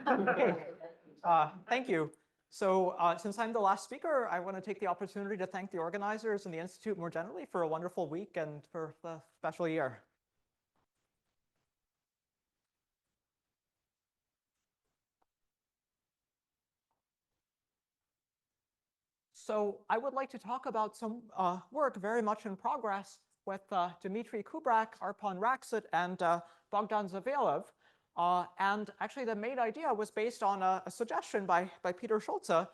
Okay. Thank you. So since I'm the last speaker, I want to take the opportunity to thank the organizers and the Institute more generally for a wonderful week and for the special year. So I would like to talk about some work very much in progress with Dmitry Kubrak, Arpon Raksit, and Bogdan Zavelev. And actually, the main idea was based on a suggestion by Peter Scholze,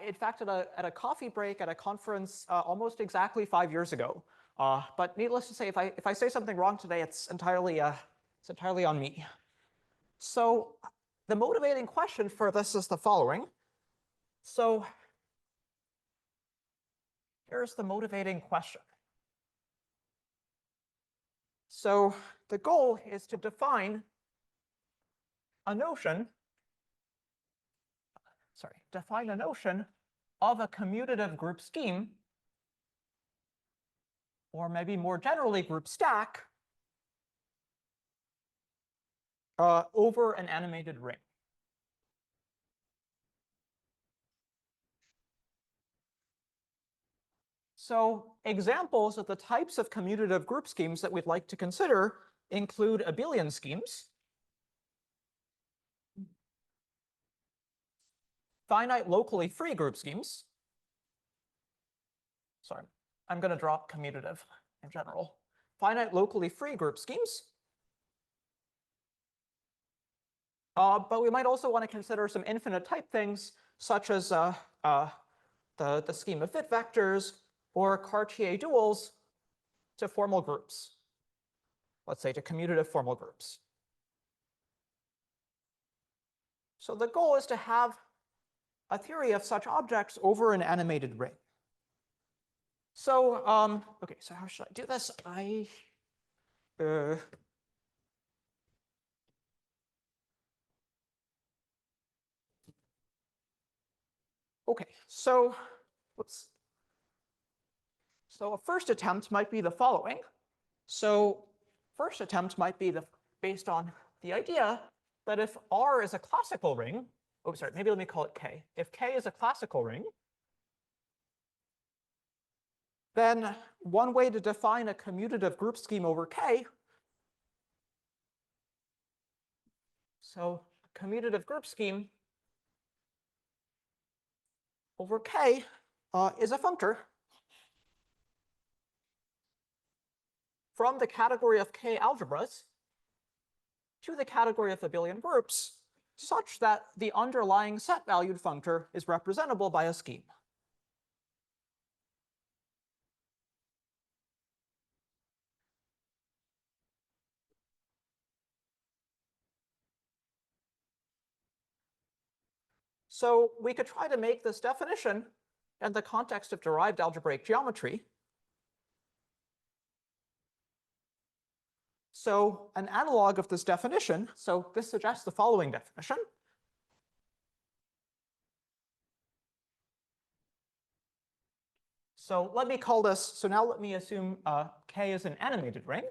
in fact, at a coffee break at a conference almost exactly 5 years ago. But needless to say, if I say something wrong today, it's entirely on me. So the motivating question for this is the following. So here's the motivating question. So the goal is to define a notion, of a commutative group scheme, or maybe more generally group stack, over an animated ring. So examples of the types of commutative group schemes that we'd like to consider include abelian schemes, finite locally free group schemes. Sorry, I'm going to drop commutative in general. Finite locally free group schemes. But we might also want to consider some infinite type things, such as the scheme of fit vectors or Cartier duals to formal groups. Let's say to commutative formal groups. So the goal is to have a theory of such objects over an animated ring. So, okay, so how should I do this? Okay, so a first attempt might be the following. So first attempt might be based on the idea that if R is a classical ring, oh, sorry, maybe let me call it K. If K is a classical ring, then one way to define a commutative group scheme over K, so a commutative group scheme over K is a functor from the category of K algebras to the category of abelian groups, such that the underlying set-valued functor is representable by a scheme. So we could try to make this definition in the context of derived algebraic geometry. So an analog of this definition, so this suggests the following definition. So let me call this, so now let me assume K is an animated ring.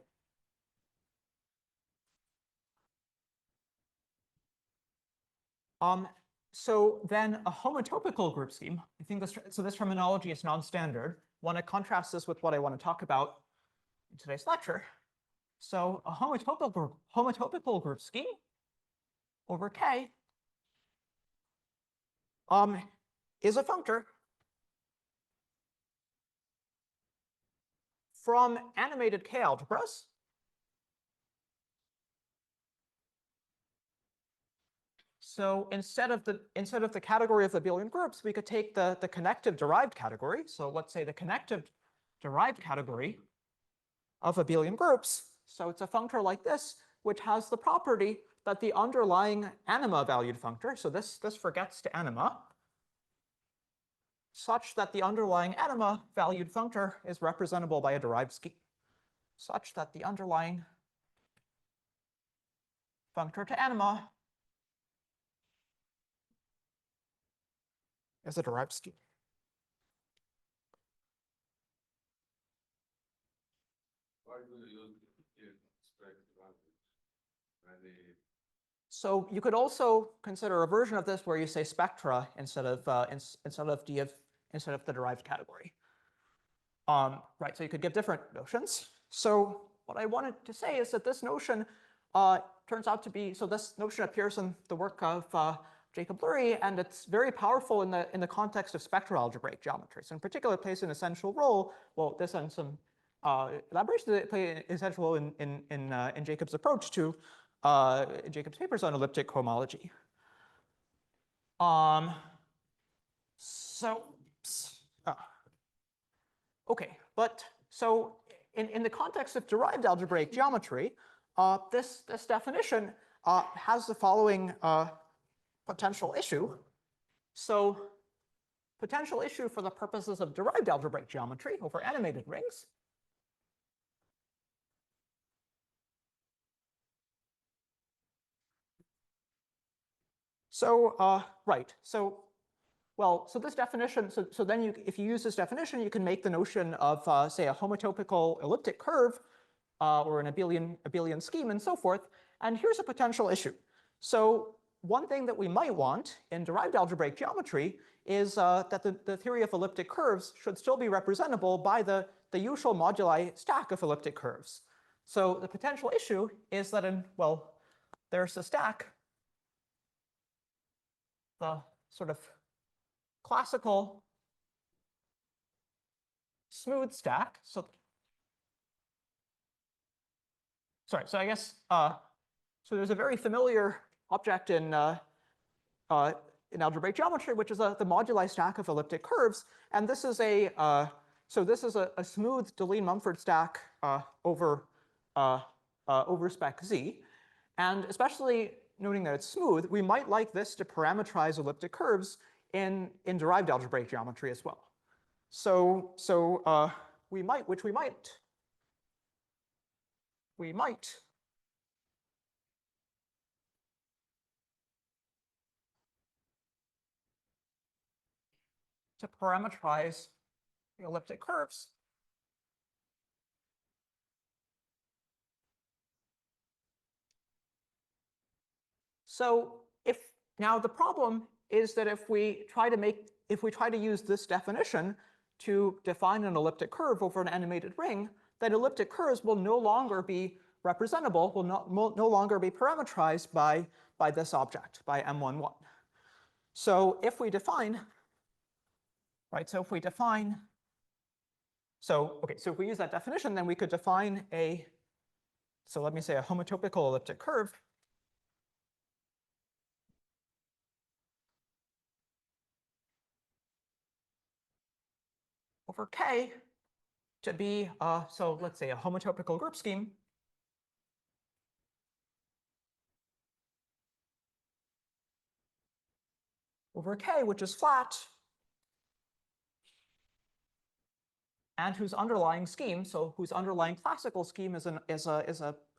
So then a homotopical group scheme, I think this terminology is non-standard. Want to contrast this with what I want to talk about in today's lecture. So a homotopical group scheme over K is a functor from animated K algebras So instead of the category of abelian groups, we could take the connective derived category. So let's say the connective derived category of abelian groups. So it's a functor like this, which has the property that the underlying anima valued functor, so this forgets to anima, such that the underlying anima valued functor is representable by a derived scheme, such that the underlying functor to anima is a derived scheme. Why do you use expect values when So you could also consider a version of this where you say spectra instead of the derived category. Right, so you could give different notions. So what I wanted to say is that this notion turns out to be, so this notion appears in the work of Jacob Lurie, and it's very powerful in the context of spectral algebraic geometry. So in particular, it plays an essential role. Well, this and some elaborations that play an essential role in Jacob's approach to Jacob's papers on elliptic cohomology. Okay, but so in the context of derived algebraic geometry, this definition has the following potential issue. So potential issue for the purposes of derived algebraic geometry over animated rings. So right, so well, so this definition, so then if you use this definition, you can make the notion of say a homotopical elliptic curve or an abelian scheme and so forth. And here's a potential issue. So one thing that we might want in derived algebraic geometry is that the theory of elliptic curves should still be representable by the usual moduli stack of elliptic curves. So the potential issue is that there's a stack, the sort of classical smooth stack. So I guess so there's a very familiar object in algebraic geometry, which is the moduli stack of elliptic curves, and this is a smooth Deligne-Mumford stack over spec Z, and especially noting that it's smooth, we might like this to parameterize elliptic curves in derived algebraic geometry as well. So we might to parameterize the elliptic curves. So now the problem is that if we try to use this definition to define an elliptic curve over an animated ring, then elliptic curves will no longer be representable, will no longer be parameterized by this object, by M11. So if we define, right, so if we use that definition, then we could define so let me say a homotopical elliptic curve over K to be, so let's say a homotopical group scheme over K, which is flat, and whose underlying scheme, so whose underlying classical scheme is a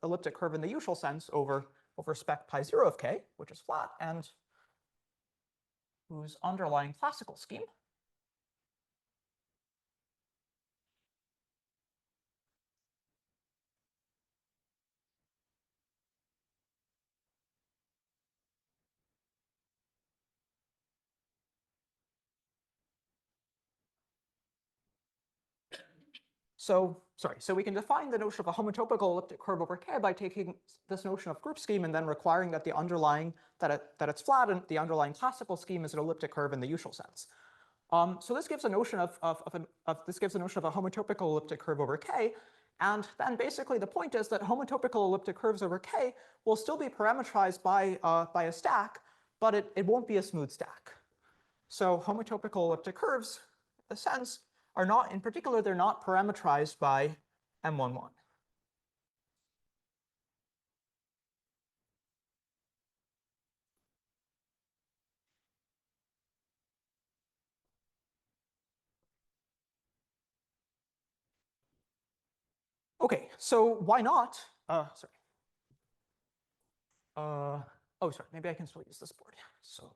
elliptic curve in the usual sense over spec pi 0 of K, which is flat, and whose underlying classical scheme So we can define the notion of a homotopical elliptic curve over K by taking this notion of group scheme and then requiring that that it's flat and the underlying classical scheme is an elliptic curve in the usual sense. So this gives a notion of a homotopical elliptic curve over K, and then basically the point is that homotopical elliptic curves over K will still be parameterized by a stack, but it won't be a smooth stack. So homotopical elliptic curves, in a sense, are not, in particular, they're not parameterized by M11. Okay, so why not? Maybe I can still use this board. So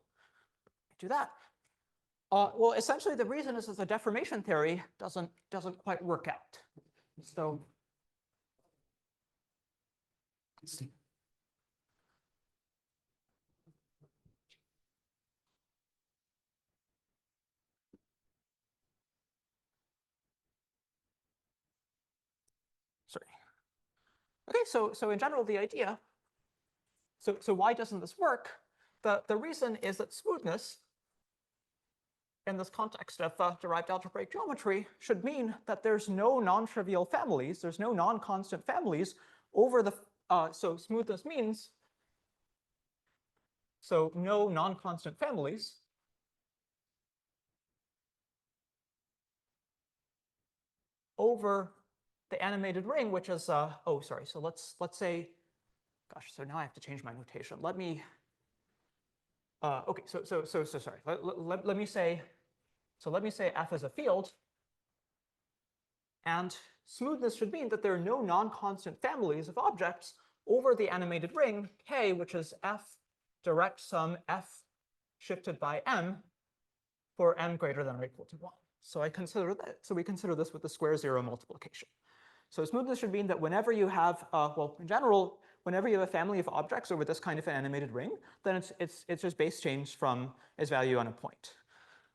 do that. Well, essentially, the reason is that the deformation theory doesn't quite work out. So let's see. Okay, so in general, the idea, so why doesn't this work? The reason is that smoothness in this context of derived algebraic geometry should mean that there's no non-trivial families, there's no non-constant families over the, so smoothness means, so no non-constant families over the animated ring, which is, oh, sorry, so let's say, gosh, so now I have to change my notation. Let me, okay, so sorry, let me say, so let me say F is a field, and smoothness should mean that there are no non-constant families of objects over the animated ring K, which is F direct sum F shifted by M for m greater than or equal to 1. So I consider that. So we consider this with the square zero multiplication. So smoothness should mean that whenever you have, well, in general, whenever you have a family of objects over this kind of an animated ring, then it's just base change from its value on a point.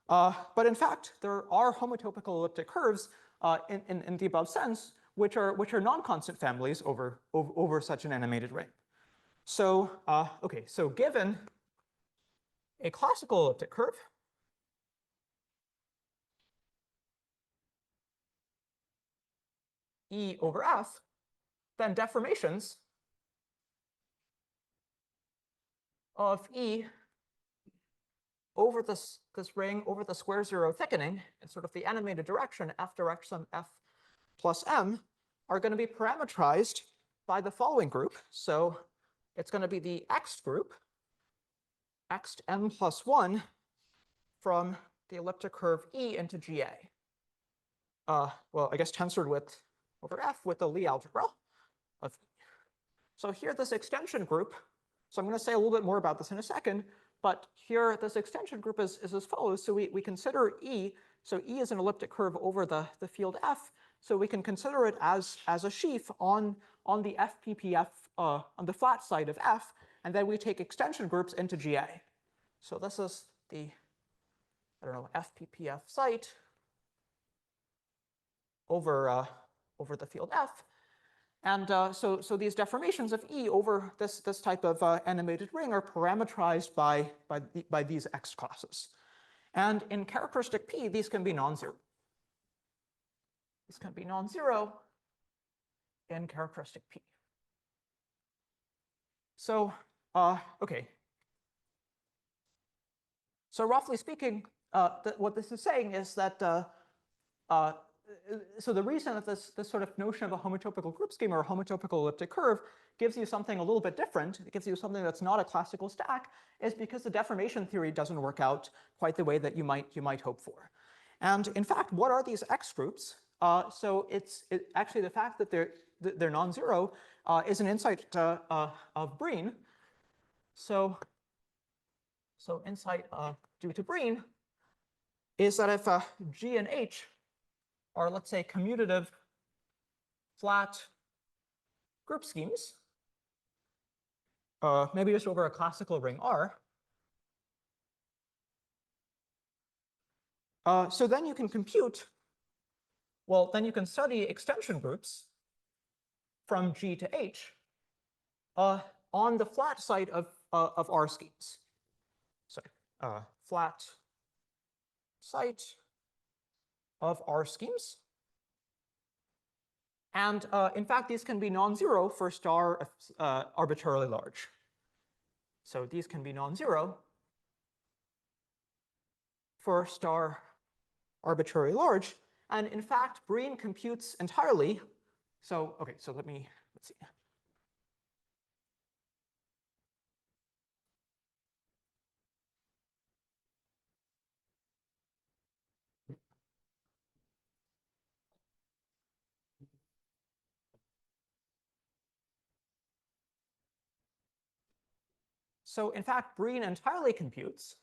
But in fact, there are homotopical elliptic curves in the above sense, which are non-constant families over such an animated ring. So okay, so given a classical elliptic curve, E over F, then deformations of E over this ring over the square zero thickening in sort of the animated direction, F direct sum F plus M, are going to be parametrized by the following group. So it's going to be the X group, X M plus 1 from the elliptic curve E into GA. Well, I guess tensored with over F with the Lie algebra of E. So here, this extension group, so I'm going to say a little bit more about this in a second, but here this extension group is as follows. So we consider E, so E is an elliptic curve over the field F, so we can consider it as a sheaf on the FPPF, on the flat side of F, and then we take extension groups into GA. So this is the, I don't know, FPPF site over the field F. And so these deformations of E over this type of animated ring are parametrized by these X classes. And in characteristic P, these can be non-zero. These can be non-zero in characteristic P. So, okay. So roughly speaking, what this is saying is that so the reason that this sort of notion of a homotopical group scheme or a homotopical elliptic curve gives you something a little bit different, it gives you something that's not a classical stack, is because the deformation theory doesn't work out quite the way that you might hope for. And in fact, what are these X groups? So it's actually the fact that they're non-zero is an insight of Breen. So insight due to Breen is that if G and H are, let's say, commutative flat group schemes, maybe just over a classical ring R. So then you can compute, well, then you can study extension groups from G to H on the flat side of R schemes. So flat site of R schemes. And in fact, these can be non-zero for star arbitrarily large. So these can be non-zero for star arbitrarily large. And in fact, Breen computes entirely. So, okay, so let's see. So in fact, Breen entirely computes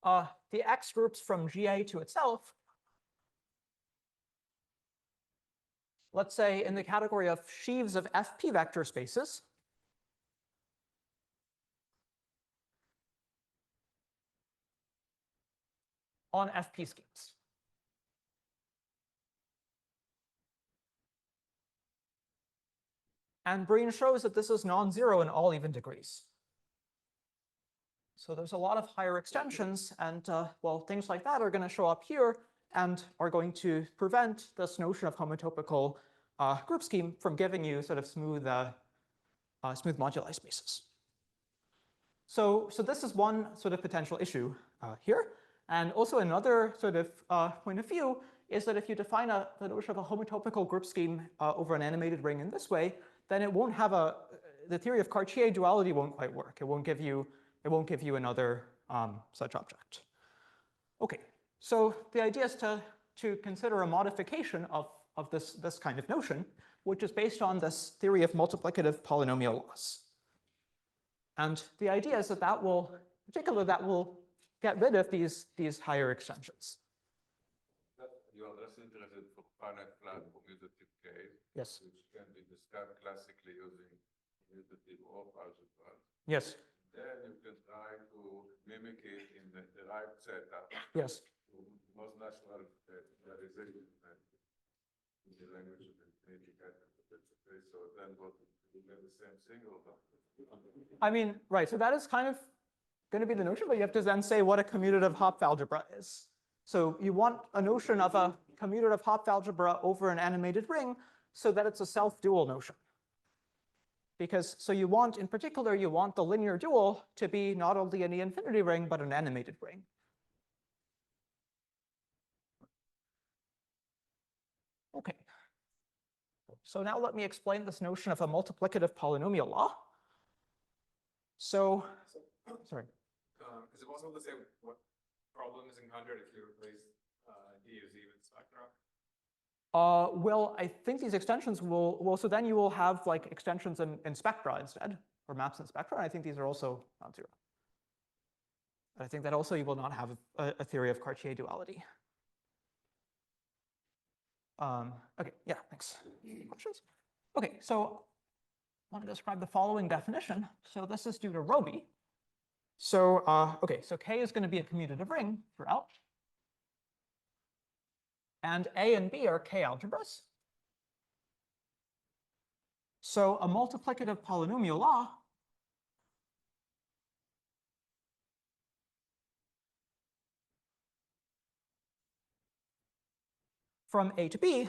the X groups from GA to itself, let's say in the category of sheaves of FP vector spaces, on FP schemes. And Breen shows that this is non-zero in all even degrees. So there's a lot of higher extensions, and well, things like that are going to show up here and are going to prevent this notion of homotopical group scheme from giving you sort of smooth moduli spaces. So this is one sort of potential issue here. And also another sort of point of view is that if you define the notion of a homotopical group scheme over an animated ring in this way, then it won't have the theory of Cartier duality won't quite work. It won't give you another such object. Okay, so the idea is to consider a modification of this kind of notion, which is based on this theory of multiplicative polynomial laws. And the idea is that will get rid of these higher extensions. You are less interested for finite flat commutative case, yes, which can be described classically using commutative or algebra. Yes. Then you can try to mimic it in the derived setup. Yes. Most natural realization in the language of Arithmetic. So then what you get the same thing or not? I mean, right. So that is kind of going to be the notion, but you have to then say what a commutative Hopf algebra is. So you want a notion of a commutative Hopf algebra over an animated ring so that it's a self-dual notion. Because so you want, in particular, you want the linear dual to be not only an E-infinity ring, but an animated ring. Okay. So now let me explain this notion of a multiplicative polynomial law. So, sorry. Is it possible to say what problem is encountered if you replace D or Z with spectra? Well, I think these extensions well, so then you will have like extensions in spectra instead, or maps in spectra, and I think these are also non-zero. I think that also you will not have a theory of Cartier duality. Okay, yeah, thanks. Questions? Okay, so I want to describe the following definition. So this is due to Roby. So, okay, so K is going to be a commutative ring throughout. And A and B are K algebras. So a multiplicative polynomial law from A to B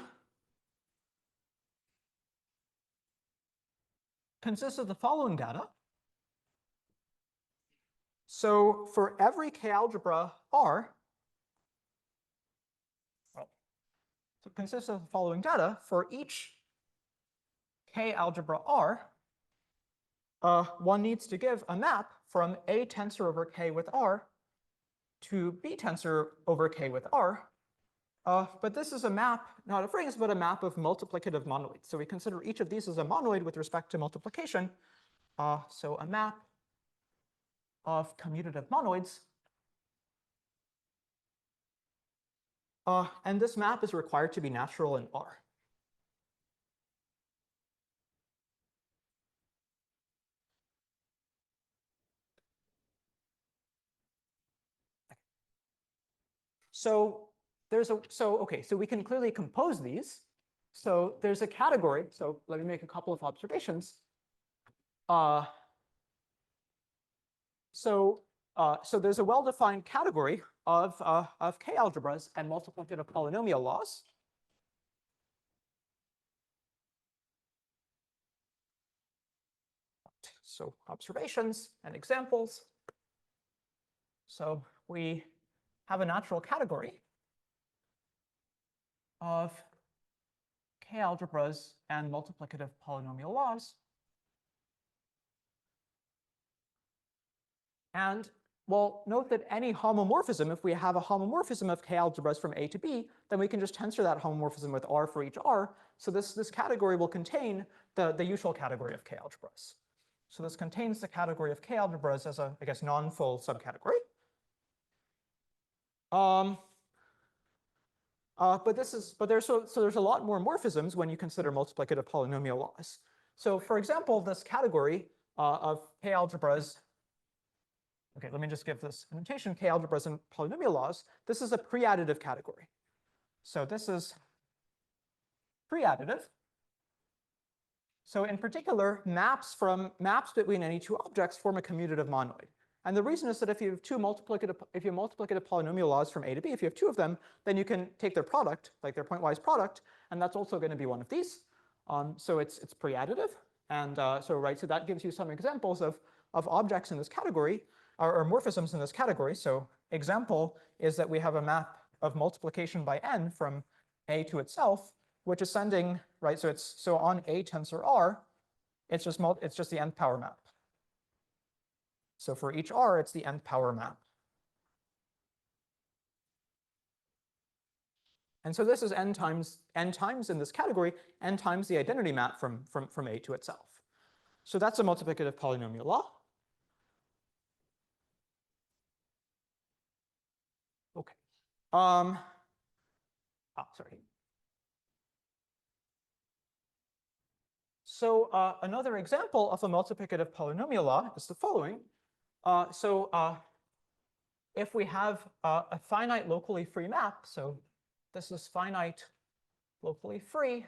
consists of the following data. So for every K algebra R, well, so it consists of the following data. For each K algebra R, one needs to give a map from A tensor over K with R to B tensor over K with R. But this is a map, not of rings, but a map of multiplicative monoids. So we consider each of these as a monoid with respect to multiplication. So a map of commutative monoids. And this map is required to be natural in R. So so we can clearly compose these. So there's a category. So let me make a couple of observations. So there's a well-defined category of K algebras and multiplicative polynomial laws. So observations and examples. So we have a natural category of K algebras and multiplicative polynomial laws. And well, note that any homomorphism, if we have a homomorphism of K algebras from A to B, then we can just tensor that homomorphism with R for each R. So this category will contain the usual category of K algebras. So this contains the category of K algebras as a, I guess, non-full subcategory. But there's a lot more morphisms when you consider multiplicative polynomial laws. So for example, this category of K algebras. Okay, let me just give this notation, K algebras and polynomial laws. This is a pre-additive category. So this is pre-additive. So in particular, maps between any two objects form a commutative monoid. And the reason is that if you have multiplicative polynomial laws from A to B, if you have two of them, then you can take their product, like their pointwise product, and that's also going to be one of these. So it's pre-additive. And so that gives you some examples of objects in this category, or morphisms in this category. So example is that we have a map of multiplication by n from A to itself, which is sending, right? So on A tensor R, it's just the nth power map. So for each R, it's the nth power map. And so this is n times in this category, n times the identity map from A to itself. So that's a multiplicative polynomial law. Okay. Sorry. So another example of a multiplicative polynomial law is the following. If we have a finite locally free map, so this is finite locally free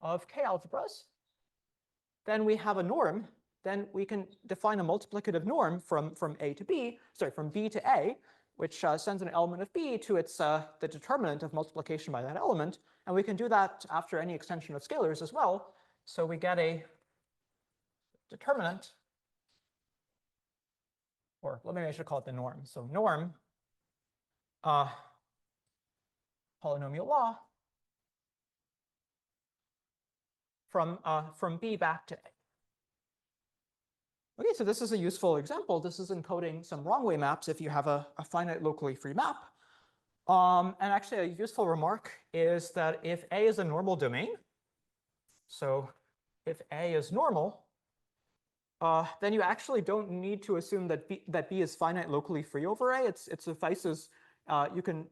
of K algebras, then we have a norm. Then we can define a multiplicative norm from B to A, which sends an element of B to the determinant of multiplication by that element. And we can do that after any extension of scalars as well. So we get a determinant, or maybe I should call it the norm. So norm polynomial law from B back to A. Okay, so this is a useful example. This is encoding some wrong way maps if you have a finite locally free map. And actually a useful remark is that if A is a normal domain, so if A is normal, then you actually don't need to assume that B is finite locally free over A. It suffices, you can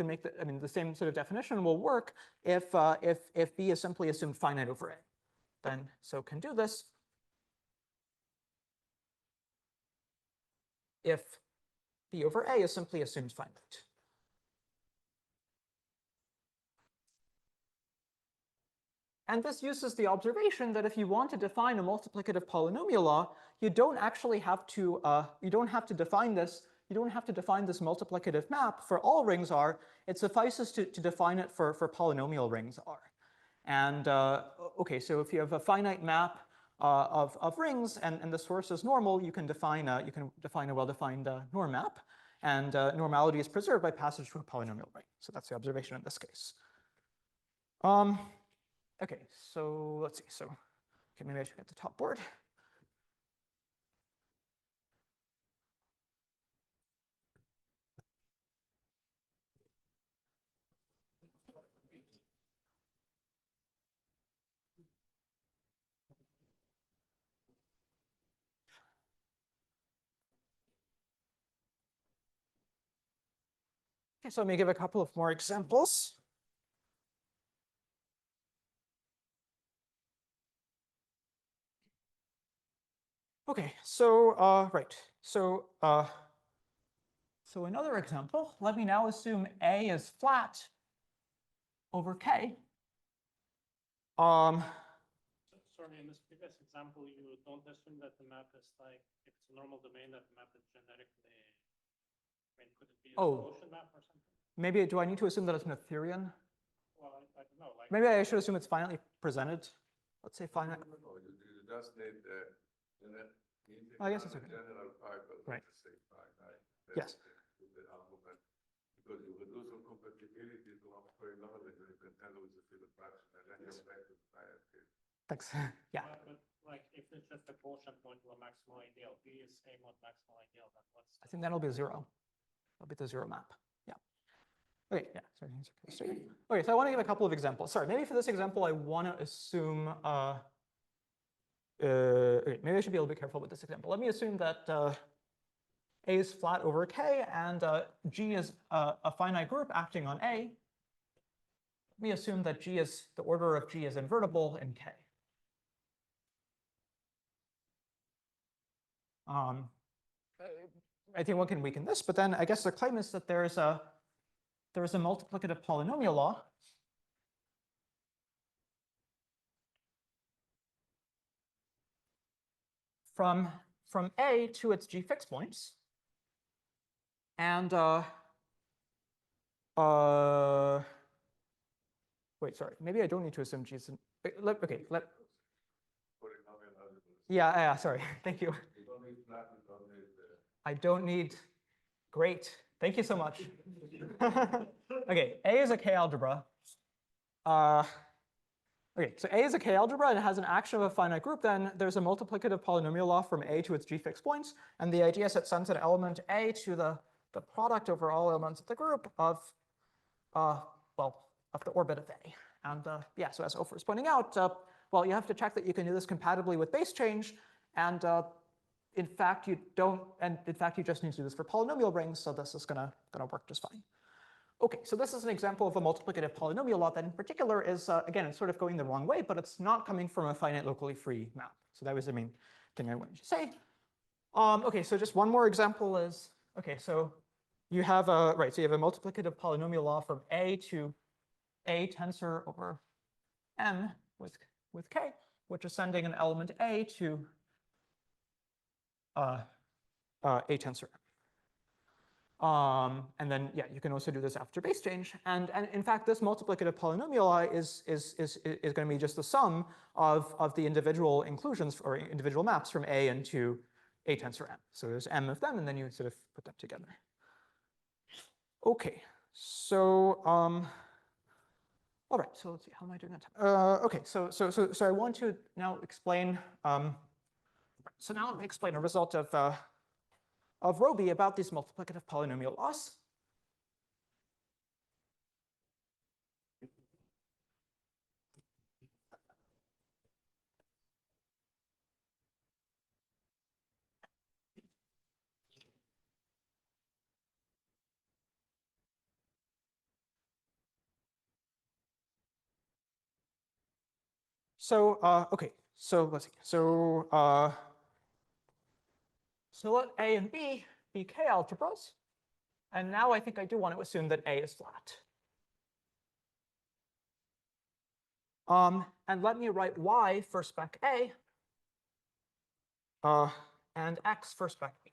make the same sort of definition will work if B is simply assumed finite over A. Then so can do this. If B over A is simply assumed finite. And this uses the observation that if you want to define a multiplicative polynomial law, you don't actually have to define this. You don't have to define this multiplicative map for all rings R. It suffices to define it for polynomial rings R. And okay, so if you have a finite map of rings and the source is normal, you can define a well-defined norm map, and normality is preserved by passage to a polynomial ring. So that's the observation in this case. Okay, so let's see. So okay, maybe I should get the top board. Okay, so let me give a couple of more examples. Okay, so right, so another example. Let me now assume A is flat over K. Sorry, in this previous example, you don't assume that the map is like, if it's a normal domain, that the map is generically, I mean, could it be a Gaussian map or something? Maybe, do I need to assume that it's Noetherian? Well, I don't know. Like, Maybe I should assume it's finitely presented. Let's say finite. No, you just need I guess it's okay. general type, but Right. not to say finite. Yes. The argument, because you reduce the compatibility to one polynomial, you can handle with the field fraction, and then you're back to the finite case. Thanks. Yeah. but like, if it's just a quotient point to a maximal ideal, B is same with maximal ideal, then what's I think that'll be 0. That'll be the 0 map. Yeah. Okay. Yeah. Sorry. Okay. So I want to give a couple of examples. Sorry. Maybe for this example, I want to assume. Okay, maybe I should be a little bit careful with this example. Let me assume that A is flat over K and G is a finite group acting on A. Let me assume that the order of G is invertible in K. I think one can weaken this, but then I guess the claim is that there is a multiplicative polynomial law from A to its G fixed points. And wait, sorry, maybe I don't need to assume G is okay, Polynomial algebra. yeah, sorry, thank you. You don't need flat, you don't need I don't need, great, thank you so much. Okay, A is a K algebra. Okay, so A is a K algebra and it has an action of a finite group, then there's a multiplicative polynomial law from A to its G fixed points. And the idea is it sends an element A to the product over all elements of the group of, well, of the orbit of A. And yeah, so as Ofer is pointing out, well, you have to check that you can do this compatibly with base change. And in fact, you don't, and in fact, you just need to do this for polynomial rings. So this is gonna work just fine. Okay, so this is an example of a multiplicative polynomial law that in particular is, again, it's sort of going the wrong way, but it's not coming from a finite locally free map. So that was the main thing I wanted to say. Okay, so just one more example is, okay, so you have a, right, so you have a multiplicative polynomial law from A to A tensor over M with K, which is sending an element A to A tensor M. And then, yeah, you can also do this after base change. And in fact, this multiplicative polynomial is going to be just the sum of the individual inclusions or individual maps from A into A tensor M. So there's M of them, and then you sort of put them together. Okay, so all right, so let's see, how am I doing on time? Okay, so I want to now explain. So now let me explain a result of Roby about these multiplicative polynomial laws. So okay, so let's see. So let A and B be K algebras, and now I think I do want to assume that A is flat. And let me write Y for spec A, and X for spec B.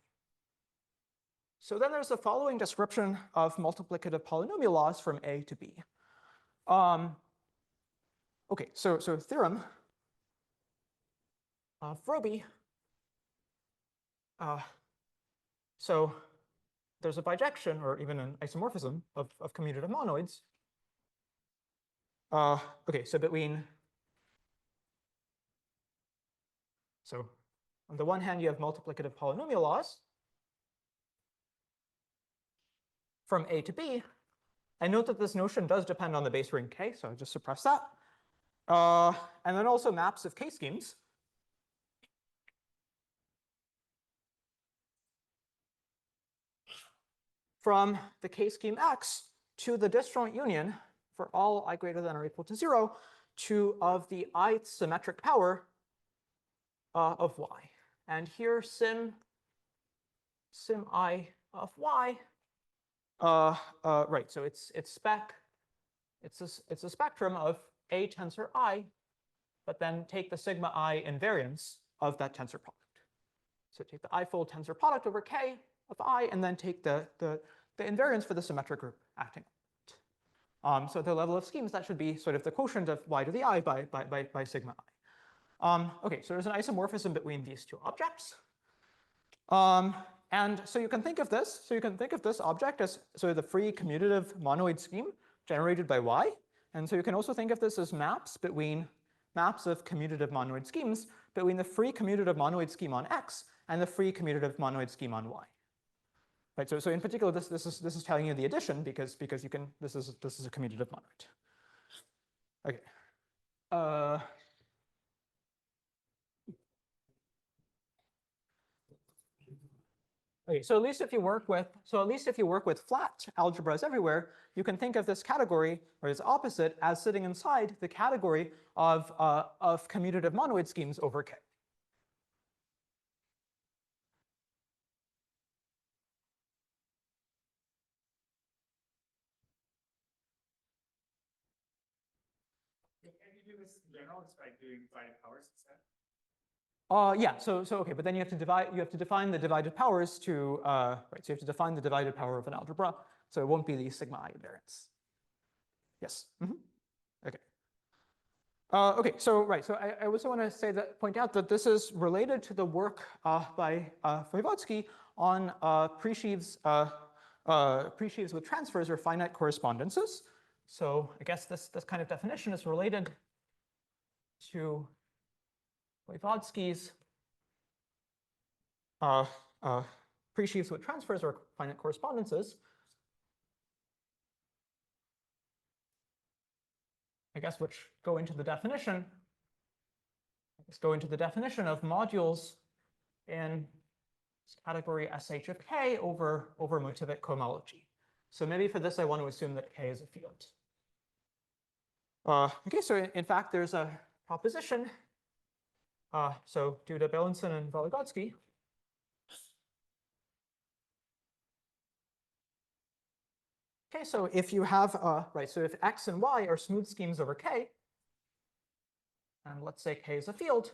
So then there's the following description of multiplicative polynomial laws from A to B. Okay, so theorem of Roby. So there's a bijection or even an isomorphism of commutative monoids. Okay, so between, so on the one hand, you have multiplicative polynomial laws from A to B. And note that this notion does depend on the base ring K, so I just suppress that. And then also maps of K schemes. From the K scheme X to the disjoint union for all I greater than or equal to 0 of the ith symmetric power of Y. And here sim I of Y, right, so it's a spectrum of A tensor I, but then take the sigma I invariance of that tensor product. So take the I-fold tensor product over K of I, and then take the invariance for the symmetric group acting on it. So at the level of schemes, that should be sort of the quotient of Y to the I by sigma I. Okay, so there's an isomorphism between these two objects. And so you can think of this. So you can think of this object as sort of the free commutative monoid scheme generated by Y. And so you can also think of this as maps of commutative monoid schemes between the free commutative monoid scheme on X and the free commutative monoid scheme on Y. Right. So in particular, this is telling you the addition because you can this is a commutative monoid. Okay. Okay, so at least if you work with flat algebras everywhere, you can think of this category or its opposite as sitting inside the category of commutative monoid schemes over K. Can you do this in general just by doing divided powers instead? Yeah, so okay, but then you have to define the divided powers to right, so you have to define the divided power of an algebra, so it won't be the sigma I invariants. Yes. Okay. Okay, so right, so I also want to point out that this is related to the work by Voevodsky on presheaves with transfers or finite correspondences. So I guess this kind of definition is related to Voevodsky's presheaves with transfers or finite correspondences. I guess which go into the definition. Let's go into the definition of modules in category SH of K over motivic cohomology. So maybe for this, I want to assume that K is a field. Okay, so in fact, there's a proposition. So due to Belenson and Vologodsky. Okay, so if you have, right, so if X and Y are smooth schemes over K, and let's say K is a field,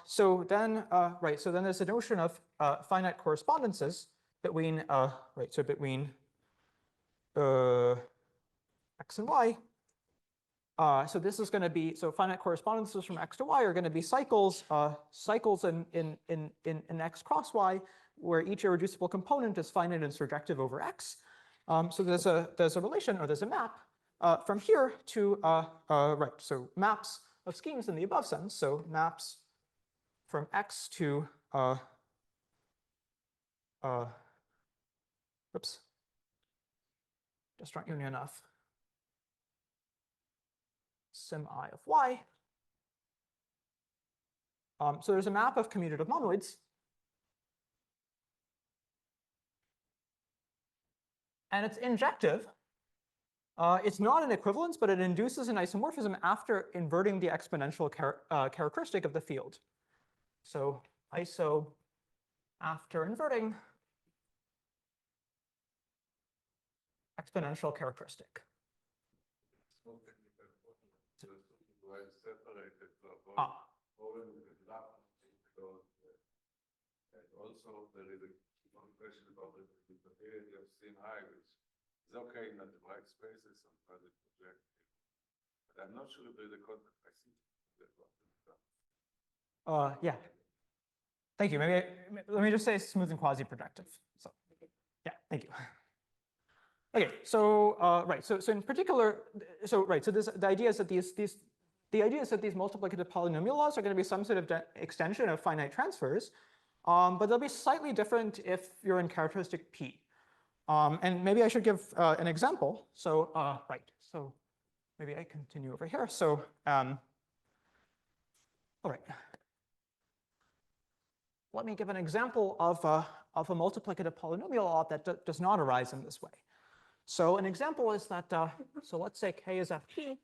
so then there's a notion of finite correspondences between, right, so between X and Y. So this is going to be, so finite correspondences from X to Y are going to be cycles in X cross Y, where each irreducible component is finite and surjective over X. So there's a relation, or there's a map from here to right. So maps of schemes in the above sense. So maps from X to oops, just aren't union enough. Sim I of Y. So there's a map of commutative monoids. And it's injective. It's not an equivalence, but it induces an isomorphism after inverting the exponential characteristic of the field. So iso after inverting exponential characteristic. And also there is one question about the property of sim I, which is okay in the right spaces, sometimes it's projective. But I'm not sure if there's a concept I see that. Yeah. Thank you. Maybe let me just say smooth and quasi-projective. So yeah, thank you. Okay, so right, so in particular, so right, so the idea is that these multiplicative polynomial laws are going to be some sort of extension of finite transfers, but they'll be slightly different if you're in characteristic P. And maybe I should give an example. So right, so maybe I continue over here. So all right. Let me give an example of a multiplicative polynomial law that does not arise in this way. So an example is that, so let's say K is Fp,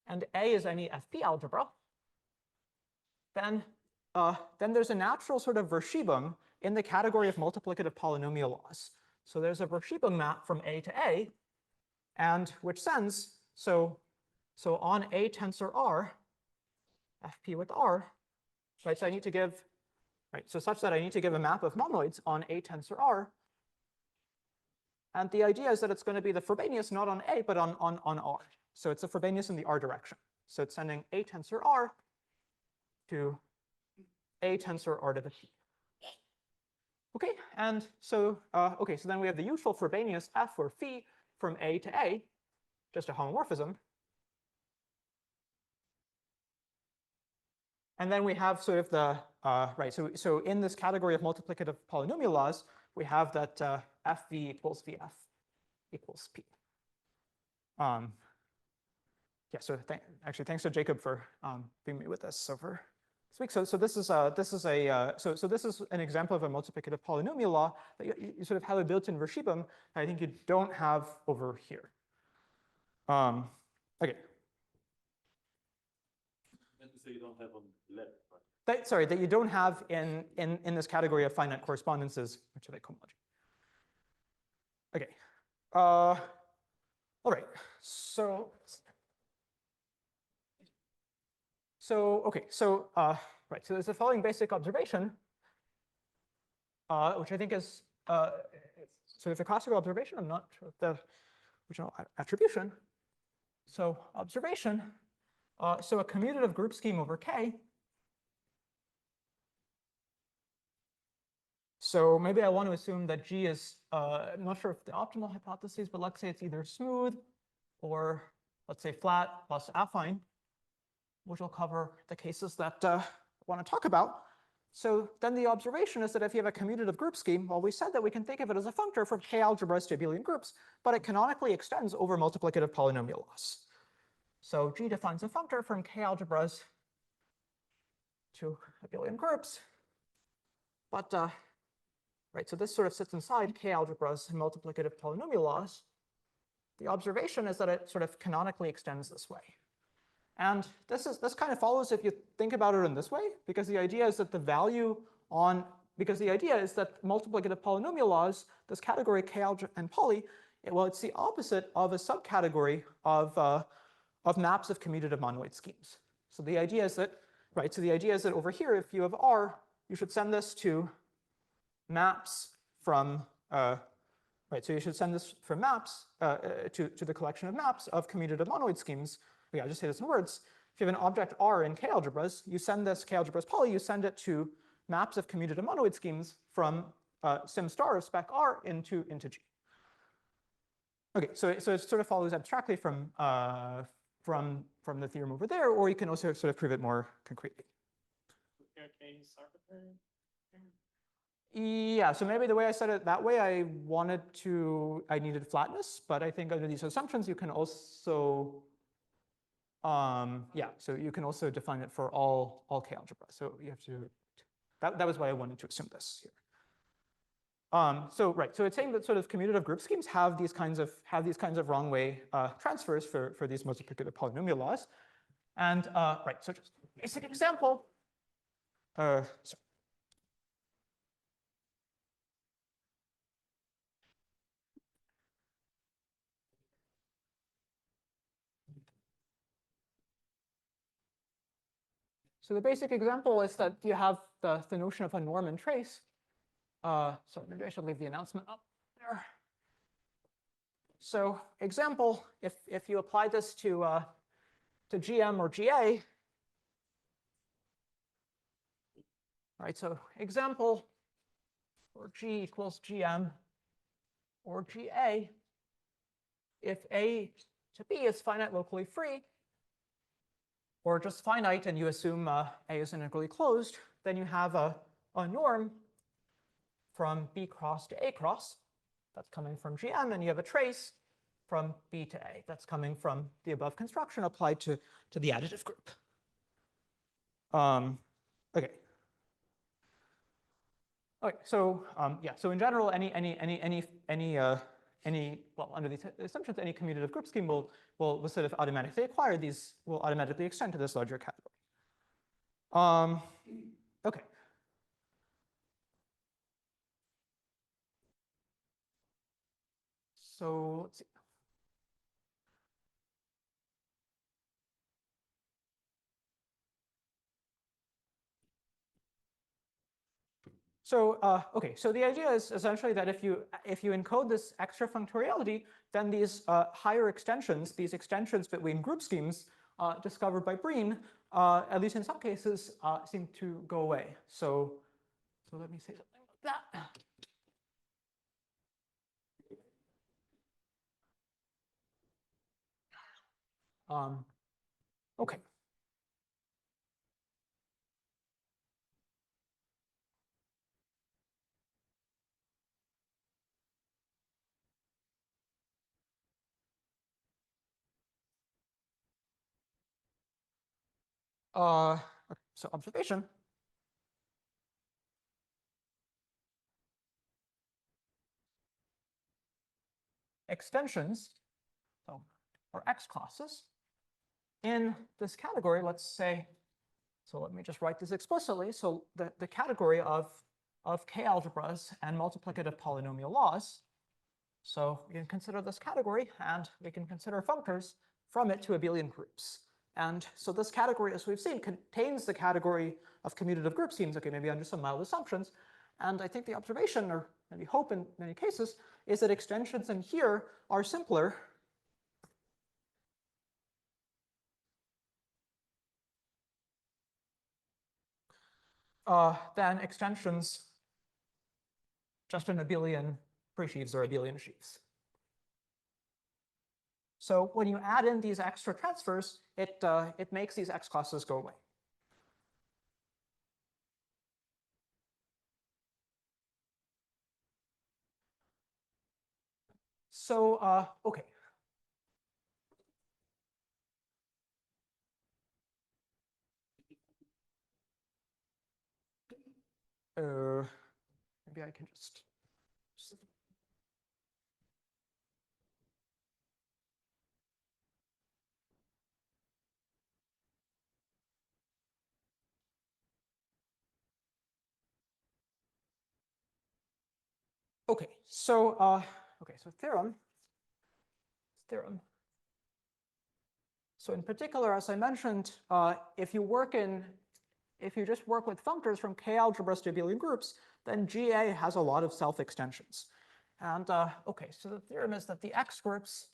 and A is any Fp algebra. Then there's a natural sort of Verschiebung in the category of multiplicative polynomial laws. So there's a Verschiebung map from A to A, and which sends, so on A tensor R, Fp with R, right, so I need to give, right, so such that I need to give a map of monoids on A tensor R. And the idea is that it's going to be the Frobenius not on A, but on R. So it's a Frobenius in the R direction. So it's sending A tensor R to A tensor R to the P. Okay, and so okay, so then we have the usual Frobenius F or phi from A to A, just a homomorphism. And then we have sort of the right. So in this category of multiplicative polynomial laws, we have that Fv equals Vf equals P. Yeah. So actually, thanks to Jacob for being me with this over this week. So this is an example of a multiplicative polynomial law that you sort of have a built-in Verschiebung that I think you don't have over here. Okay. So you don't have on left, right? Sorry, that you don't have in this category of finite correspondences, which are like cohomology. Okay. All right. So So, okay, so, right, so there's the following basic observation, which I think is sort of the classical observation. I'm not sure of the original attribution. So observation, so a commutative group scheme over K. So maybe I want to assume that G is, I'm not sure if the optimal hypothesis, but let's say it's either smooth or let's say flat plus affine, which will cover the cases that I want to talk about. So then the observation is that if you have a commutative group scheme, well, we said that we can think of it as a functor from K algebras to abelian groups, but it canonically extends over multiplicative polynomial laws. So G defines a functor from K algebras to abelian groups, but right, so this sort of sits inside K algebras and multiplicative polynomial laws. The observation is that it sort of canonically extends this way. And this kind of follows if you think about it in this way, because the idea is that multiplicative polynomial laws, this category K algebra and poly, well, it's the opposite of a subcategory of maps of commutative monoid schemes. So the idea is that, right, so the idea is that over here, if you have R, you should send this to maps from, right, so you should send this from maps to the collection of maps of commutative monoid schemes. Yeah, I'll just say this in words. If you have an object R in K algebras, you send this K algebras poly, you send it to maps of commutative monoid schemes from sim star of spec R into G. Okay, so it sort of follows abstractly from the theorem over there, or you can also sort of prove it more concretely. K is arbitrary. Yeah, so maybe the way I said it that way, I needed flatness, but I think under these assumptions, you can also, yeah, so you can also define it for all K algebra. So you have to, that was why I wanted to assume this here. So right, so it's saying that sort of commutative group schemes have these kinds of wrong way transfers for these multiplicative polynomial laws. And right, so just a basic example. Sorry. So the basic example is that you have the notion of a norm and trace. So maybe I should leave the announcement up there. So example, if you apply this to GM or GA, right? So example for G equals GM or GA, if A to B is finite locally free, or just finite, and you assume A is integrally closed, then you have a norm from B cross to A cross that's coming from GM, and you have a trace from B to A that's coming from the above construction applied to the additive group. Okay. Okay. So yeah. So in general, well, under these assumptions, any commutative group scheme will sort of automatically acquire these, will automatically extend to this larger category. Okay. So let's see. So okay, so the idea is essentially that if you encode this extra functoriality, then these higher extensions, these extensions between group schemes discovered by Breen, at least in some cases, seem to go away. So let me say something like that. Okay. So observation. Extensions, so or X classes in this category, let's say, so let me just write this explicitly. So the category of K algebras and multiplicative polynomial laws. So we can consider this category, and we can consider functors from it to abelian groups. And so this category, as we've seen, contains the category of commutative group schemes, okay, maybe under some mild assumptions. And I think the observation, or maybe hope in many cases, is that extensions in here are simpler than extensions just in abelian presheaves or abelian sheaves. So when you add in these extra transfers, it makes these X classes go away. So, okay. Maybe I can just. Okay, so theorem. So in particular, as I mentioned, if you just work with functors from K algebras to abelian groups, then GA has a lot of self-extensions. And okay, so the theorem is that the X groups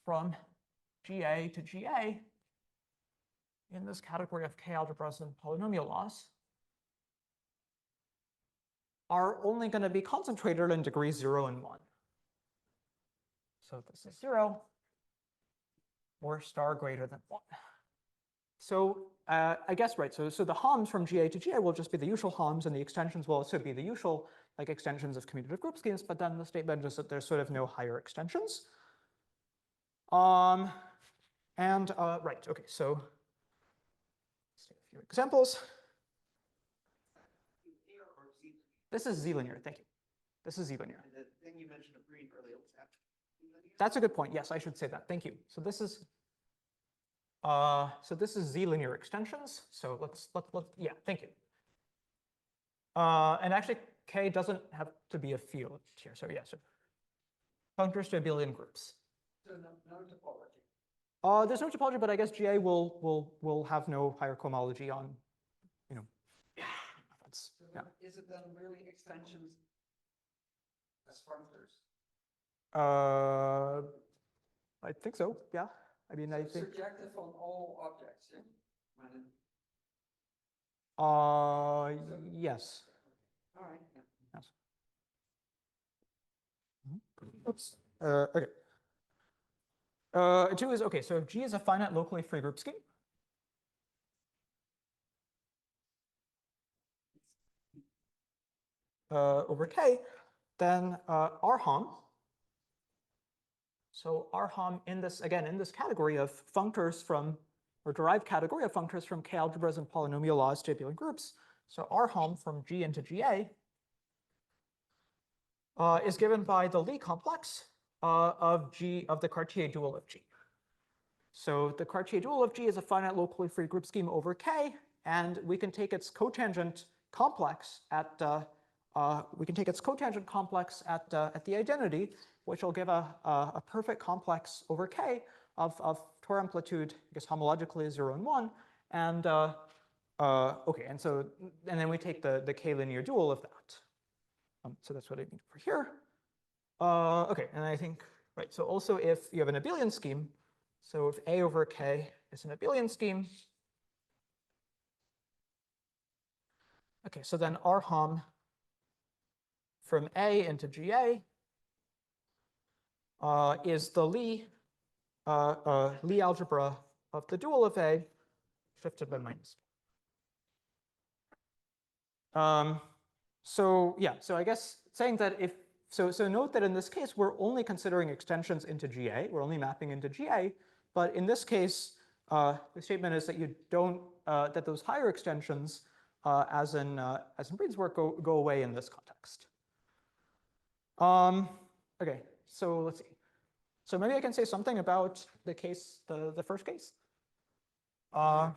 from GA to GA in this category of K algebras and polynomial laws are only going to be concentrated in degrees 0 and 1. So this is 0 or star greater than 1. So I guess, right, so the HOMs from GA to GA will just be the usual HOMs, and the extensions will also be the usual like extensions of commutative group schemes, but then the statement is that there's sort of no higher extensions. Right, okay, so let's take a few examples. This is Z-linear, thank you. This is Z-linear. And the thing you mentioned of green earlier, was that Z-linear? That's a good point. Yes, I should say that. Thank you. So this is Z-linear extensions. So let's yeah, thank you. And actually, K doesn't have to be a field here. So yeah, so functors to abelian groups. So no topology. There's no topology, but I guess GA will have no higher cohomology on, you know. So Yeah. is it then really extensions as functors? I think so. Yeah. I mean, I think. Surjective on all objects, yeah? Yes. All right. Yeah. Yes. Oops. Okay. 2 is okay. So G is a finite locally free group scheme. Over K, then R HOM. So R HOM in this category of functors from, or derived category of functors from K algebras and polynomial laws to abelian groups. So R HOM from G into GA is given by the Lie complex of the Cartier dual of G. So the Cartier dual of G is a finite locally free group scheme over K, and we can take its cotangent complex at the identity, which will give a perfect complex over K of Tor amplitude, I guess homologically 0 and 1, and okay, and then we take the K linear dual of that. So that's what I mean for here. Okay, and I think, right, so also if you have an abelian scheme, so if A over K is an abelian scheme, okay, so then R HOM from A into GA is the Lie algebra of the dual of A shifted by minus. So yeah, so I guess saying that so note that in this case, we're only considering extensions into GA. We're only mapping into GA. But in this case, the statement is that you don't, that those higher extensions, as in Breed's work, go away in this context. Okay, so let's see. So maybe I can say something about the case, the first case. Right,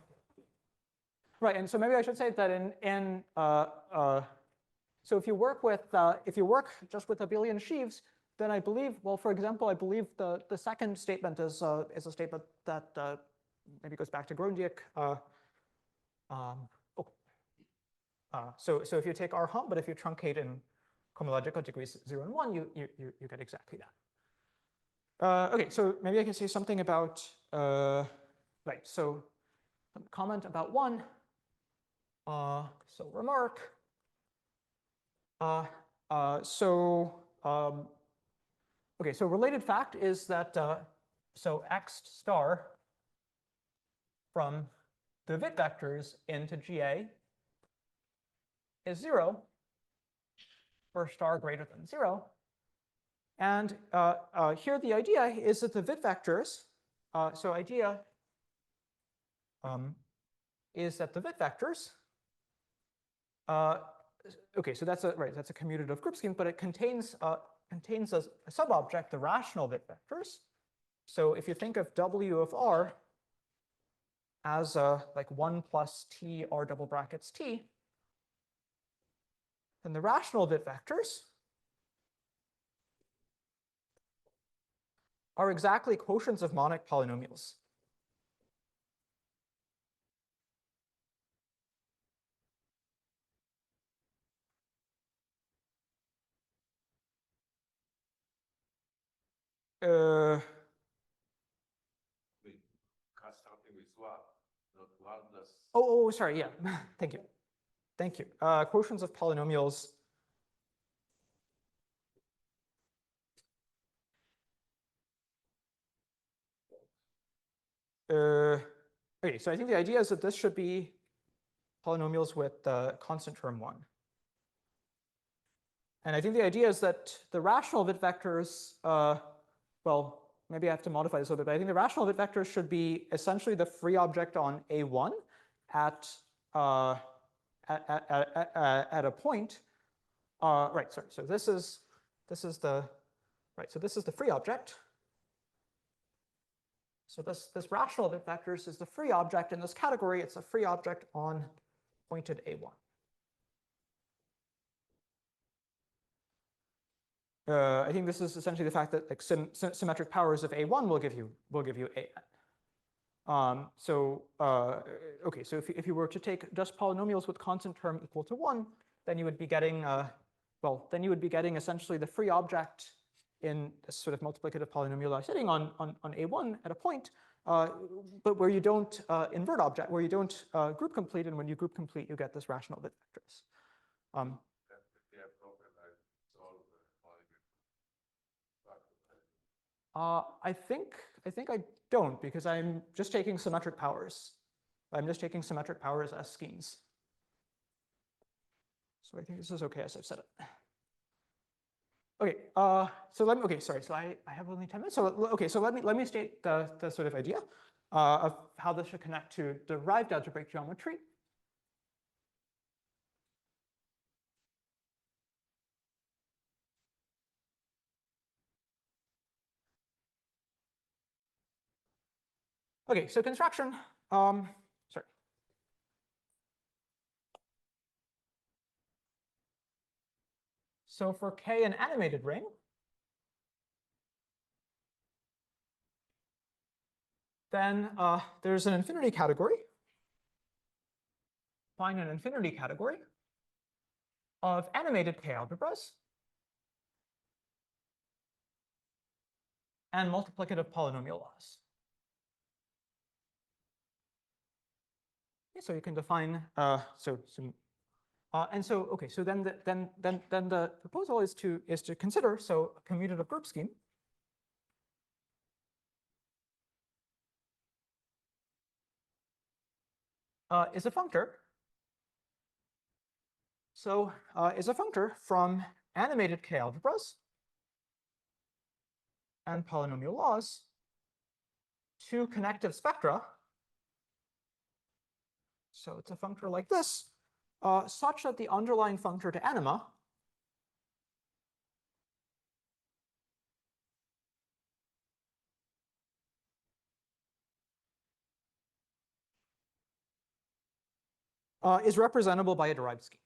and so maybe I should say that so if you work just with abelian sheaves, then I believe, well, for example, I believe the second statement is a statement that maybe goes back to Grundig. So if you take R hum, but if you truncate in cohomological degrees 0 and 1, you get exactly that. Okay, so maybe I can say something about right. So comment about 1. So remark. Okay, so related fact is that so x star from the Witt vectors into GA is 0 for star greater than 0. And here the idea is that the Witt vectors, so idea is that the Witt vectors, okay, so that's a commutative group scheme, but it contains a subobject, the rational Witt vectors. So if you think of W of R as like 1 plus T R double brackets T, then the rational Witt vectors are exactly quotients of monic polynomials. Starting with swap, not 1 plus. Oh, sorry, yeah, thank you. Thank you. Quotients of polynomials. Okay, so I think the idea is that this should be polynomials with constant term 1. And I think the idea is that the rational Witt vectors, well, maybe I have to modify this a little bit, but I think the rational Witt vectors should be essentially the free object on A1 at a point. Right, sorry, so this is the, right, so this is the free object. So this rational Witt vectors is the free object in this category. It's a free object on pointed A1. I think this is essentially the fact that like symmetric powers of A1 will give you AN. Okay, so if you were to take just polynomials with constant term equal to 1, then you would be getting essentially the free object in this sort of multiplicative polynomial sitting on A1 at a point, but where you don't invert object, where you don't group complete, and when you group complete, you get this rational Witt vectors. I think I don't, because I'm just taking symmetric powers. I'm just taking symmetric powers as schemes. So I think this is okay as I've said it. Okay, so let me, okay, sorry, so I have only 10 minutes. So okay, so let me state the sort of idea of how this should connect to derived algebraic geometry. Okay, so construction, sorry. So for K an animated ring, then there's an infinity category. Find an infinity category of animated K algebras and multiplicative polynomial laws. Okay, so you can define and so okay, so then the proposal is to consider so a commutative group scheme. Is a functor. So is a functor from animated K algebras and polynomial laws to connective spectra. So it's a functor like this, such that the underlying functor to anima is representable by a derived scheme.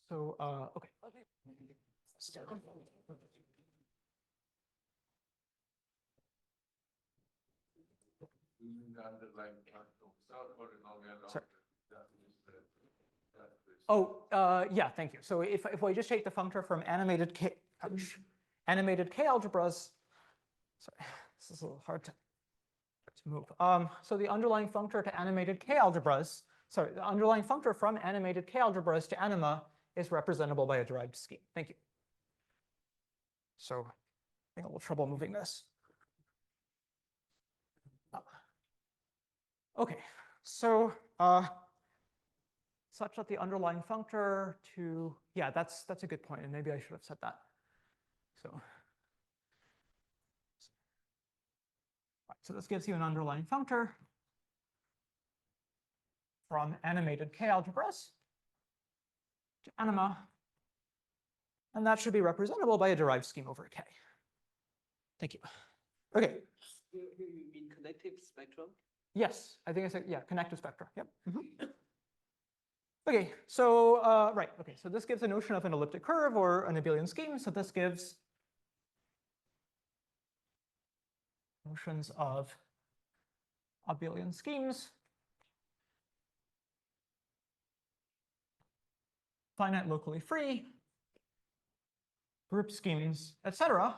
So, okay. Using the underlying factor without polynomial. Sorry. That is the Oh, yeah, thank you. So if we just take the functor from animated K algebras, sorry, this is a little hard to move. So the underlying functor to animated K algebras, sorry, the underlying functor from animated K algebras to anima is representable by a derived scheme. Thank you. So having a little trouble moving this. Okay, so such that the underlying functor to, yeah, that's a good point, and maybe I should have said that. So, right, so this gives you an underlying functor from animated K algebras to anima, and that should be representable by a derived scheme over K. Thank you. Okay. You mean connective spectrum? Yes, I think I said, yeah, connective spectra. Yep. Okay, so right. Okay, so this gives a notion of an elliptic curve or an abelian scheme. So this gives notions of abelian schemes, finite locally free, group schemes, etc.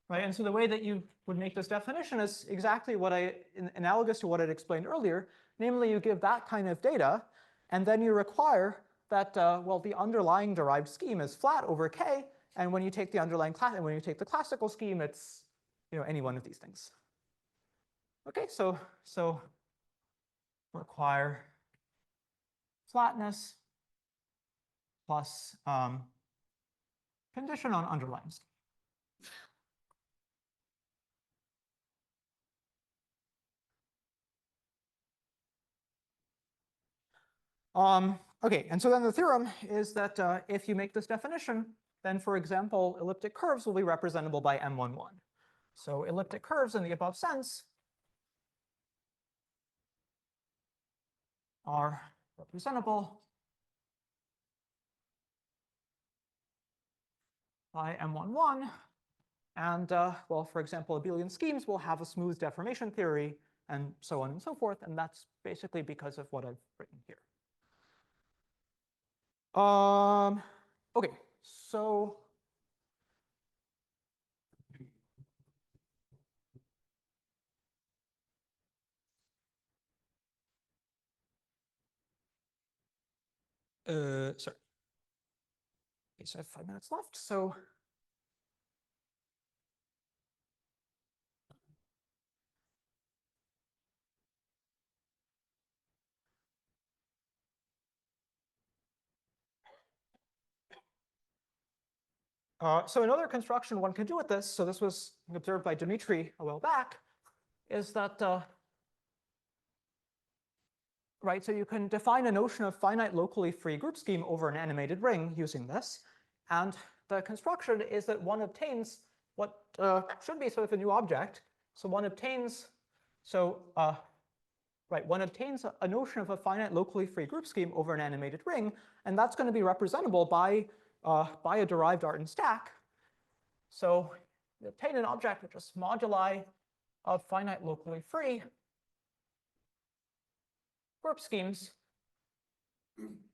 Right, and so the way that you would make this definition is exactly what analogous to what I'd explained earlier. Namely, you give that kind of data, and then you require that well, the underlying derived scheme is flat over K, and when you take the underlying class, and when you take the classical scheme, it's any one of these things. Okay, so require flatness plus condition on underlying scheme. Okay, and so then the theorem is that if you make this definition, then for example, elliptic curves will be representable by M11. So elliptic curves in the above sense are representable by M11. And well, for example, abelian schemes will have a smooth deformation theory and so on and so forth. And that's basically because of what I've written here. Okay, so sorry. Okay, so I have 5 minutes left. So so another construction one can do with this, so this was observed by Dimitri a while back, is that, right, so you can define a notion of finite locally free group scheme over an animated ring using this. And the construction is that one obtains what should be sort of a new object. So one obtains, one obtains a notion of a finite locally free group scheme over an animated ring, and that's going to be representable by a derived Artin stack. So we obtain an object which is moduli of finite locally free group schemes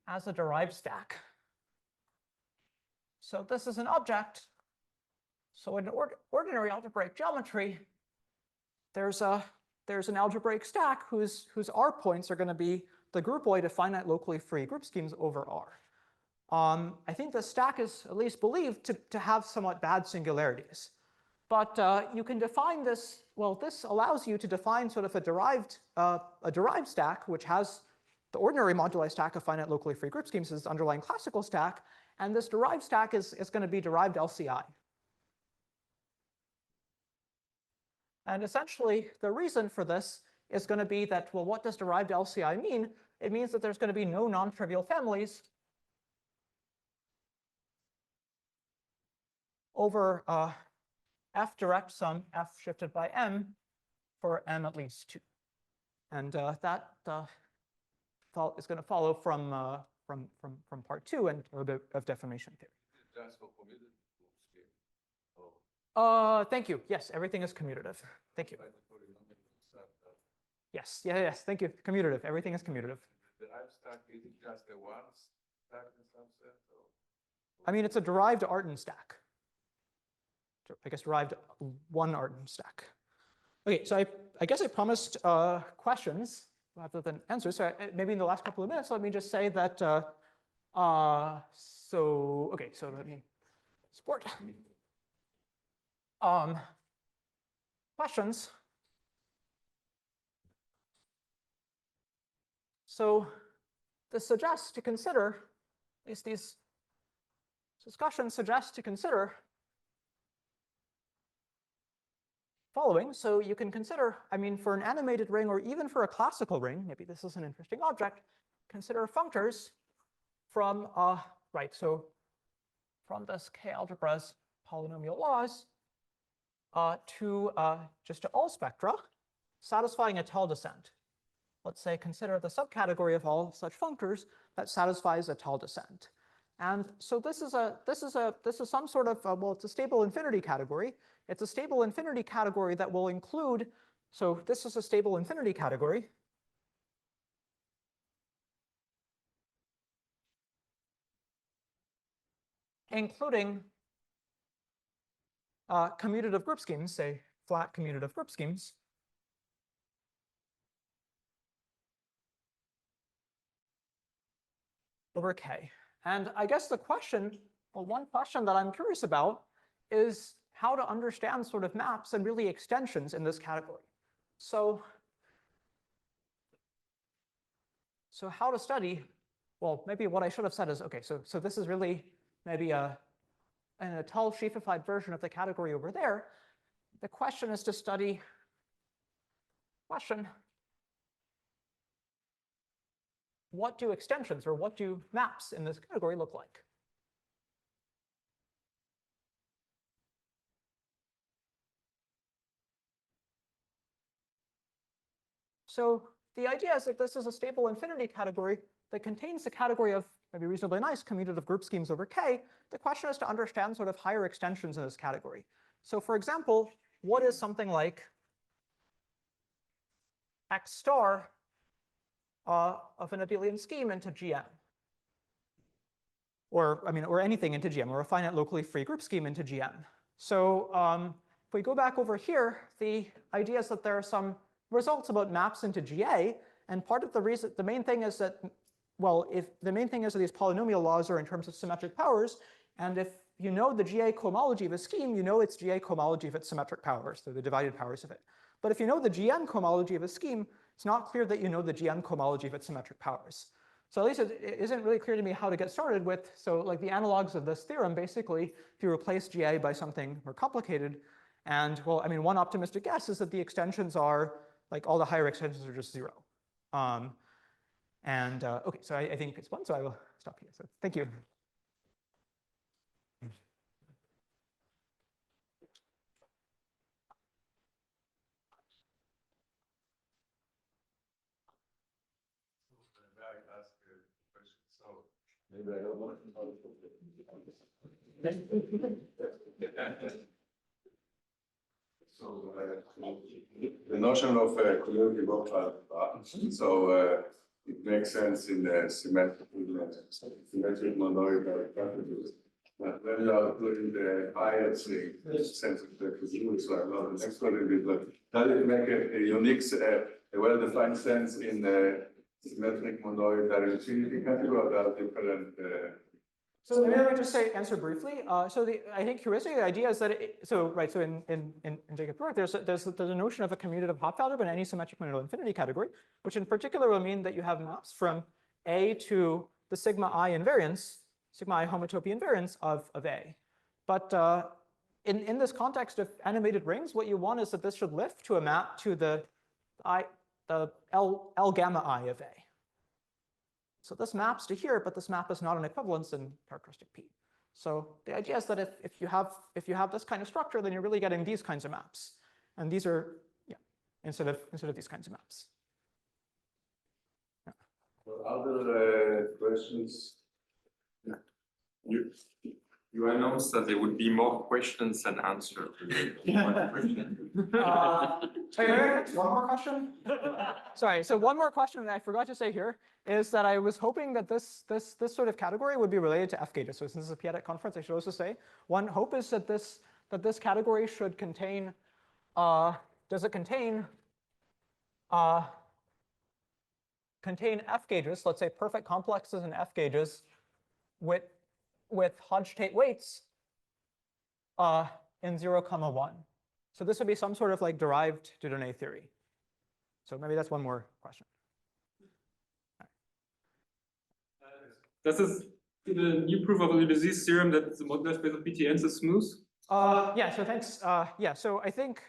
as a derived stack. So this is an object. So in ordinary algebraic geometry, there's an algebraic stack whose R points are going to be the groupoid of finite locally free group schemes over R. I think the stack is at least believed to have somewhat bad singularities. But you can define this, well, this allows you to define sort of a derived stack, which has the ordinary moduli stack of finite locally free group schemes as underlying classical stack. And this derived stack is going to be derived LCI. And essentially, the reason for this is going to be that, well, what does derived LCI mean? It means that there's going to be no non-trivial families over f direct sum f shifted by m for m at least 2. And that is going to follow from from part 2 and a little bit of definition theory. Just for commutative group scheme. Oh, Thank you. Yes, everything is commutative. Thank you. by the polynomial stuff, Yes, yes, thank you. Commutative. Everything is commutative. the I'm stack is just a one stack in some sense, or? I mean, it's a derived Artin stack. I guess derived one Artin stack. Okay, so I guess I promised questions rather than answers. So maybe in the last couple of minutes, let me just say that. Okay, so let me support. Questions. So this suggests to consider, at least these discussions suggest to consider following. So you can consider, I mean, for an animated ring or even for a classical ring, maybe this is an interesting object, consider functors from, right, so from this K-algebra's polynomial laws to just to all spectra satisfying a Tel descent. Let's say consider the subcategory of all such functors that satisfies a Tel descent. And so this is some sort of, well, it's a stable infinity category. It's a stable infinity category that will include, so this is a stable infinity category. Including commutative group schemes, say flat commutative group schemes. Over K. And I guess the question, well, one question that I'm curious about is how to understand sort of maps and really extensions in this category. So how to study, well, maybe what I should have said is, okay, so this is really maybe an Tel sheafified version of the category over there. The question is to study, what do extensions or what do maps in this category look like? So the idea is that this is a stable infinity category that contains the category of maybe reasonably nice commutative group schemes over K. The question is to understand sort of higher extensions in this category. So for example, what is something like X star of an abelian scheme into GM? Or, I mean, or anything into GM, or a finite locally free group scheme into GM. So if we go back over here, the idea is that there are some results about maps into GA, and part of the reason, the main thing is that, well, if the main thing is that these polynomial laws are in terms of symmetric powers, and if you know the GA cohomology of a scheme, you know its GA cohomology of its symmetric powers, so the divided powers of it. But if you know the GN cohomology of a scheme, it's not clear that you know the GN cohomology of its symmetric powers. So at least it isn't really clear to me how to get started with, so like the analogs of this theorem, basically, if you replace GA by something more complicated, and well, I mean, one optimistic guess is that the extensions are, like all the higher extensions are just 0. Okay, so I think it's 1, so I will stop here. So thank you. May I ask a question? So maybe I don't want So the notion of commutative operator, so it makes sense in the symmetric monoid packages. But when you are doing the higher thing, sense of the commutative, so I'm not an expert in it, but does it make a unique, a well-defined sense in the symmetric monoid infinity category, or there are different? So maybe I would just say answer briefly. I think heuristically the idea is that so in Jacob's work there's a notion of a commutative Hopf-algebra in any symmetric monoidal infinity category, which in particular will mean that you have maps from A to the sigma I invariance, sigma I homotopy invariance of A. But in this context of animated rings, what you want is that this should lift to a map to the L gamma I of A. So this maps to here, but this map is not an equivalence in characteristic P. So the idea is that if you have this kind of structure, then you're really getting these kinds of maps, and these are instead of these kinds of maps. Yeah. Other questions? You announced that there would be more questions than answers. Wait, one more question? Sorry, so one more question that I forgot to say here is that I was hoping that this sort of category would be related to F-gauges. So since this is a p-adic conference, I should also say, one hope is that this category should contain, does it contain F-gauges, let's say perfect complexes and F-gauges with Hodge-Tate weights in 0, 1. So this would be some sort of like derived Dieudonné theory. So maybe that's one more question. Does this the new proof of the disease theorem that the modular space of PTNs is smooth? Yeah, so thanks. Yeah, so I think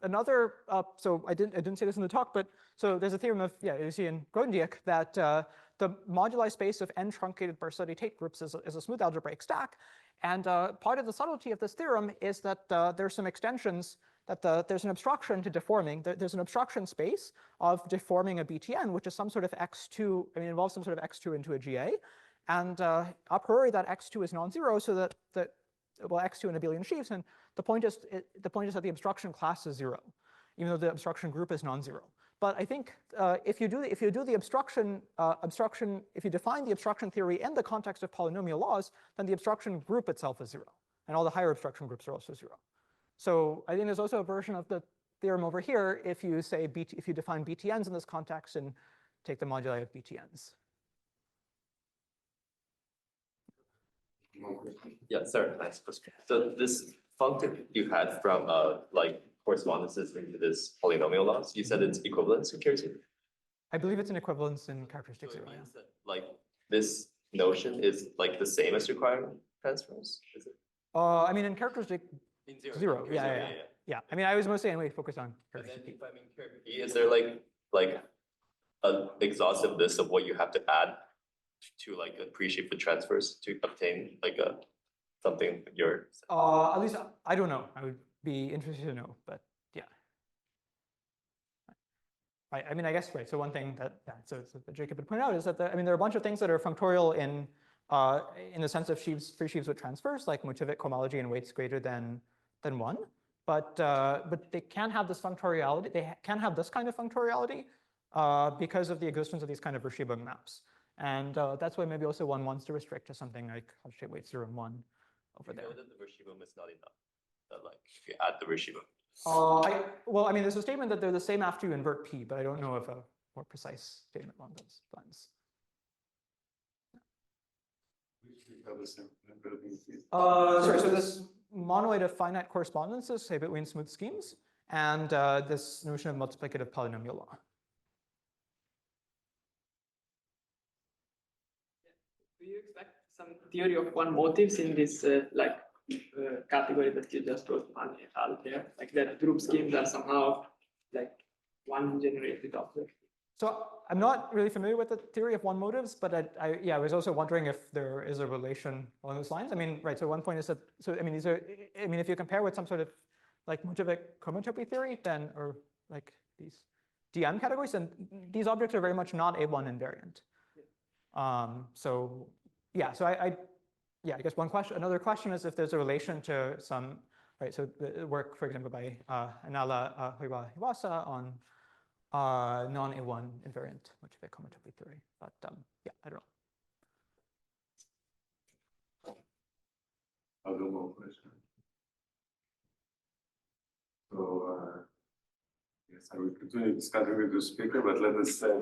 another, so I didn't say this in the talk, but so there's a theorem of, yeah, you see in Grothendieck that the moduli space of n truncated Bersodi Tate groups is a smooth algebraic stack. And part of the subtlety of this theorem is that there's some extensions that there's an obstruction to deforming. There's an obstruction space of deforming a BTN, which is some sort of x2, I mean, involves some sort of x2 into a GA. And a priori, that x2 is non-zero, so that well, x2 in abelian sheaves, and the point is that the obstruction class is 0, even though the obstruction group is non-zero. But I think if you do the obstruction, if you define the obstruction theory in the context of polynomial laws, then the obstruction group itself is 0, and all the higher obstruction groups are also 0. So I think there's also a version of the theorem over here if you say if you define BTNs in this context and take the moduli of BTNs. Yeah, sorry, nice question. So this function you had from like correspondences into this polynomial laws, you said it's equivalence in characteristic. I believe it's an equivalence in characteristic So it 0. means that like this notion is like the same as requiring transforms, is it? I mean, in characteristic In 0, yeah. I mean, I was mostly anyway focused on And then characteristic. if I'm in character P, is there like an exhaustive list of what you have to add to like appreciate the transfers to obtain like a something your At least I don't know. I would be interested to know, but yeah. I mean, I guess right. So one thing that that Jacob had pointed out is that I mean there are a bunch of things that are functorial in the sense of free sheaves with transfers, like motivic cohomology and weights greater than 1. But they can't have this functoriality. They can't have this kind of functoriality because of the existence of these kind of Verschiebung maps. And that's why maybe also one wants to restrict to something like Hodge-Tate weights 0 and 1 over there. know that the Verschiebung is not enough. That like if you add the Verschiebung. Well, I mean, there's a statement that they're the same after you invert P, but I don't know of a more precise statement along those lines. Sorry, so this monoid of finite correspondences, say between smooth schemes, and this notion of multiplicative polynomial law. Do you expect some theory of one motives in this category that you just wrote out there, like that group schemes are somehow like one generated object? So I'm not really familiar with the theory of one motives, but I was also wondering if there is a relation along those lines. I mean, right. So one point is that I mean if you compare with some sort of like motivic commutative theory, then or like these DM categories, then these objects are very much not A1 invariant. So yeah, so I guess another question is if there's a relation to some, right, so the work, for example, by Anala Hiwasa on non-A1 invariant motivic commutative theory. But yeah, I don't know. Other more questions? So yes, I will continue discussing with the speaker, but let us say.